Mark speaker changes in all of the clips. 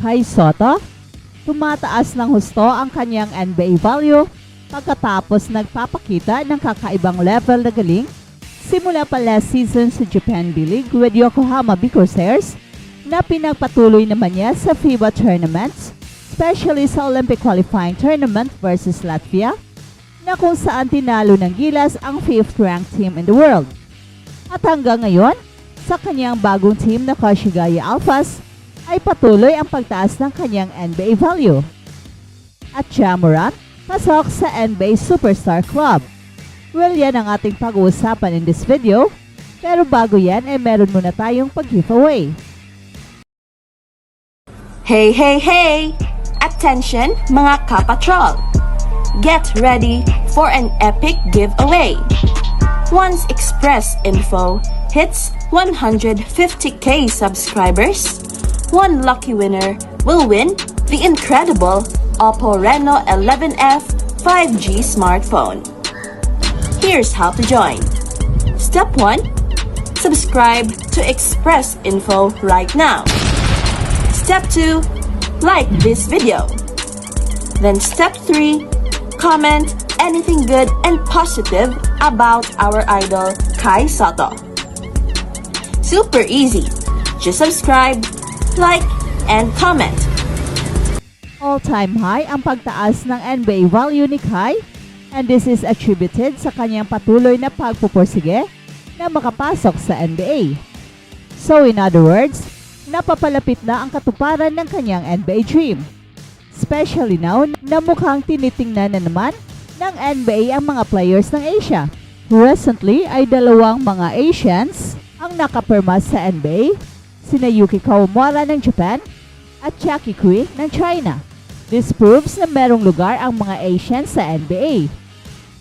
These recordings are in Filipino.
Speaker 1: Kai Sotto, tumataas ng husto ang kanyang NBA value pagkatapos nagpapakita ng kakaibang level na galing simula pa last season sa Japan B-League with Yokohama B Corsairs na pinagpatuloy naman niya sa FIBA tournaments, especially sa Olympic qualifying tournament versus Latvia, na kung saan tinalo ng gilas ang 5th ranked team in the world. At hanggang ngayon, sa kanyang bagong team na Koshigaya Alphas, ay patuloy ang pagtaas ng kanyang NBA value. At Ja Morant, pasok sa NBA Superstar Club. Well, yan ang ating pag-uusapan in this video, pero bago yan ay meron muna tayong pag-giveaway.
Speaker 2: Hey, hey, hey! Attention mga kapatrol! Get ready for an epic giveaway! Once Express Info hits 150k subscribers, one lucky winner will win the incredible Oppo Reno 11F 5G smartphone. Here's how to join. Step 1. Subscribe to Express Info right now. Step 2. Like this video. Then step 3. Comment anything good and positive about our idol Kai Sotto. Super easy. Just subscribe, like, and comment.
Speaker 1: All-time high ang pagtaas ng NBA value ni Kai, and this is attributed sa kanyang patuloy na pagpupursige na makapasok sa NBA. So in other words, napapalapit na ang katuparan ng kanyang NBA dream. Especially now na mukhang tinitingnan na naman ng NBA ang mga players ng Asia. Recently ay dalawang mga Asians ang nakapirma sa NBA, sina Yuki Kawamura ng Japan at Jackie Kui ng China. This proves na merong lugar ang mga Asians sa NBA.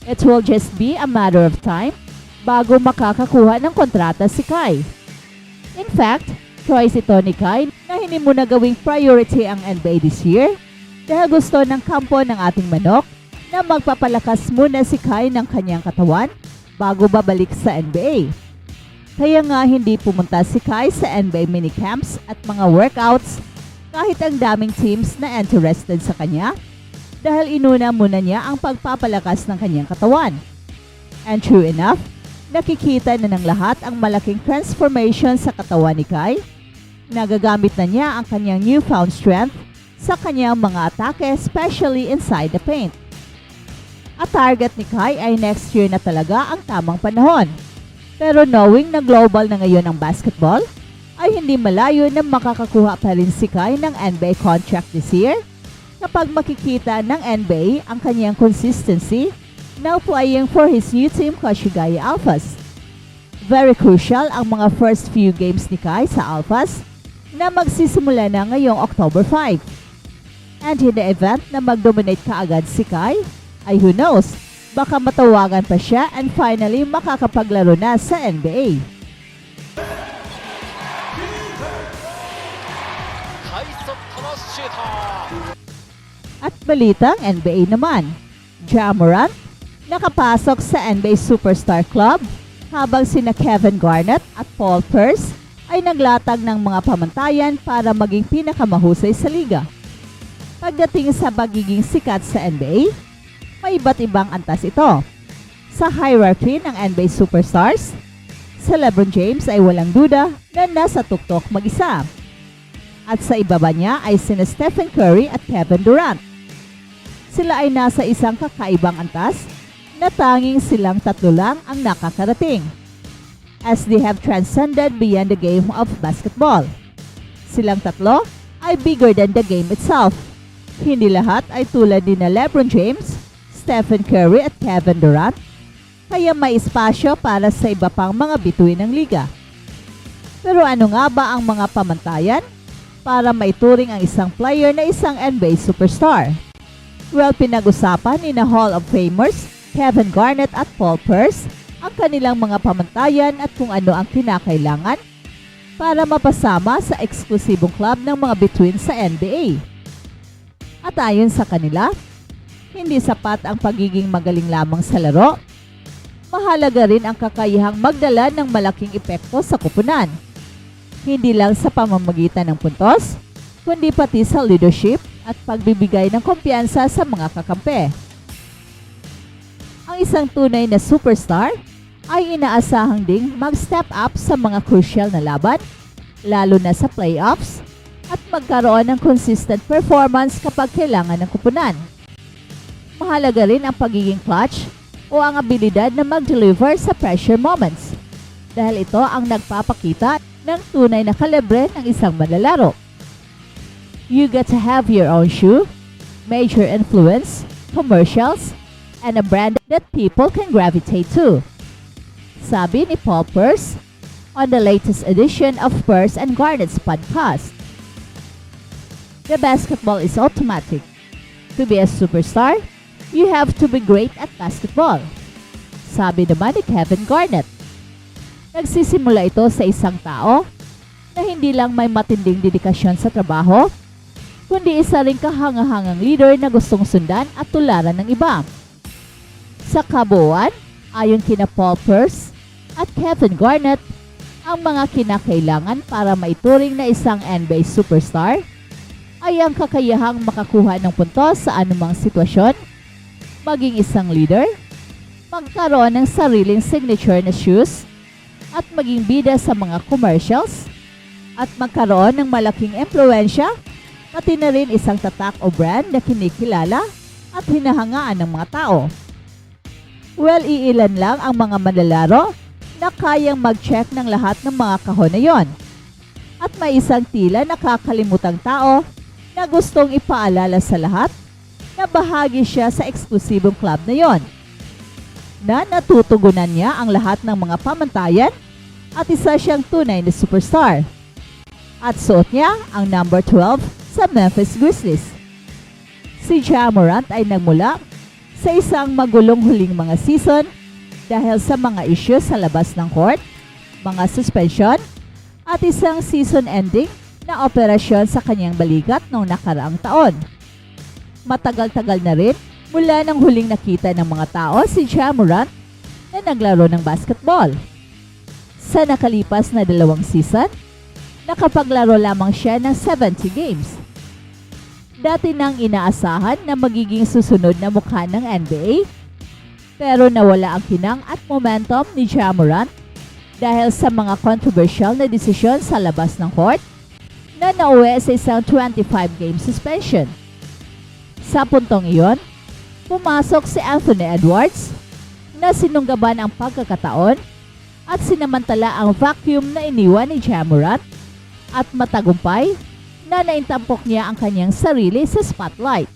Speaker 1: It will just be a matter of time bago makakakuha ng kontrata si Kai. In fact, choice ito ni Kai na hindi muna gawing priority ang NBA this year dahil gusto ng kampo ng ating manok na magpapalakas muna si Kai ng kanyang katawan bago babalik sa NBA. Kaya nga hindi pumunta si Kai sa NBA minicamps at mga workouts kahit ang daming teams na interested sa kanya dahil inuna muna niya ang pagpapalakas ng kanyang katawan. And true enough, nakikita na ng lahat ang malaking transformation sa katawan ni Kai. Nagagamit na niya ang kanyang newfound strength sa kanyang mga atake, especially inside the paint. At target ni Kai ay next year na talaga ang tamang panahon. Pero knowing na global na ngayon ang basketball, ay hindi malayo na makakakuha pa rin si Kai ng NBA contract this year kapag makikita ng NBA ang kanyang consistency now playing for his new team Koshigaya Alphas. Very crucial ang mga first few games ni Kai sa Alphas na magsisimula na ngayong October 5. And in the event na mag-dominate kaagad si Kai, ay who knows, baka matawagan pa siya and finally makakapaglaro na sa NBA. At balitang NBA naman, Ja Morant nakapasok sa NBA Superstar Club habang sina Kevin Garnett at Paul Pierce ay naglatag ng mga pamantayan para maging pinakamahusay sa liga. Pagdating sa pagiging sikat sa NBA, may iba't ibang antas ito. Sa hierarchy ng NBA Superstars, si LeBron James ay walang duda na nasa tuktok mag-isa. At sa ibaba niya ay sina Stephen Curry at Kevin Durant. Sila ay nasa isang kakaibang antas na tanging silang tatlo lang ang nakakarating, as they have transcended beyond the game of basketball. Silang tatlo ay bigger than the game itself. Hindi lahat ay tulad ni na LeBron James, Stephen Curry at Kevin Durant, kaya may espasyo para sa iba pang mga bituin ng liga. Pero ano nga ba ang mga pamantayan para maituring ang isang player na isang NBA superstar? Well, pinag-usapan ni na Hall of Famers Kevin Garnett at Paul Pierce ang kanilang mga pamantayan at kung ano ang kinakailangan para mapasama sa eksklusibong club ng mga bituin sa NBA. At ayon sa kanila, hindi sapat ang pagiging magaling lamang sa laro. Mahalaga rin ang kakayahang magdala ng malaking epekto sa koponan. Hindi lang sa pamamagitan ng puntos, kundi pati sa leadership at pagbibigay ng kumpiyansa sa mga kakampi. Ang isang tunay na superstar ay inaasahang ding mag-step up sa mga crucial na laban, lalo na sa playoffs, at magkaroon ng consistent performance kapag kailangan ng kupunan. Mahalaga rin ang pagiging clutch o ang abilidad na mag-deliver sa pressure moments, dahil ito ang nagpapakita ng tunay na kalibre ng isang manlalaro. You get to have your own shoe, major influence, commercials, and a brand that people can gravitate to. Sabi ni Paul Pierce on the latest edition of Pierce and Garnett's podcast. The basketball is automatic. To be a superstar, you have to be great at basketball. Sabi naman ni Kevin Garnett. Nagsisimula ito sa isang tao na hindi lang may matinding dedikasyon sa trabaho, kundi isa ring kahangahangang leader na gustong sundan at tularan ng iba. Sa kabuuan, ayon kina Paul Pierce at Kevin Garnett, ang mga kinakailangan para maituring na isang NBA superstar ay ang kakayahang makakuha ng puntos sa anumang sitwasyon, maging isang leader, magkaroon ng sariling signature na shoes, at maging bida sa mga commercials, at magkaroon ng malaking impluensya, pati na rin isang tatak o brand na kinikilala at hinahangaan ng mga tao. Well, iilan lang ang mga manlalaro na kayang mag-check ng lahat ng mga kahon na yon. At may isang tila nakakalimutang tao na gustong ipaalala sa lahat na bahagi siya sa eksklusibong club na yon, na natutugunan niya ang lahat ng mga pamantayan at isa siyang tunay na superstar. At suot niya ang number 12 sa Memphis Grizzlies. Si Ja Morant ay nagmula sa isang magulong huling mga season dahil sa mga issues sa labas ng court, mga suspension, at isang season-ending na operasyon sa kanyang balikat noong nakaraang taon. Matagal-tagal na rin mula nang huling nakita ng mga tao si Ja Morant na naglaro ng basketball. Sa nakalipas na 2 season, nakapaglaro lamang siya ng 70 games. Dati nang inaasahan na magiging susunod na mukha ng NBA, pero nawala ang kinang at momentum ni Ja Morant dahil sa mga controversial na desisyon sa labas ng court na nauwi sa isang 25-game suspension. Sa puntong iyon, pumasok si Anthony Edwards na sinunggaban ang pagkakataon at sinamantala ang vacuum na iniwan ni Ja Morant at matagumpay na naintampok niya ang kanyang sarili sa spotlight.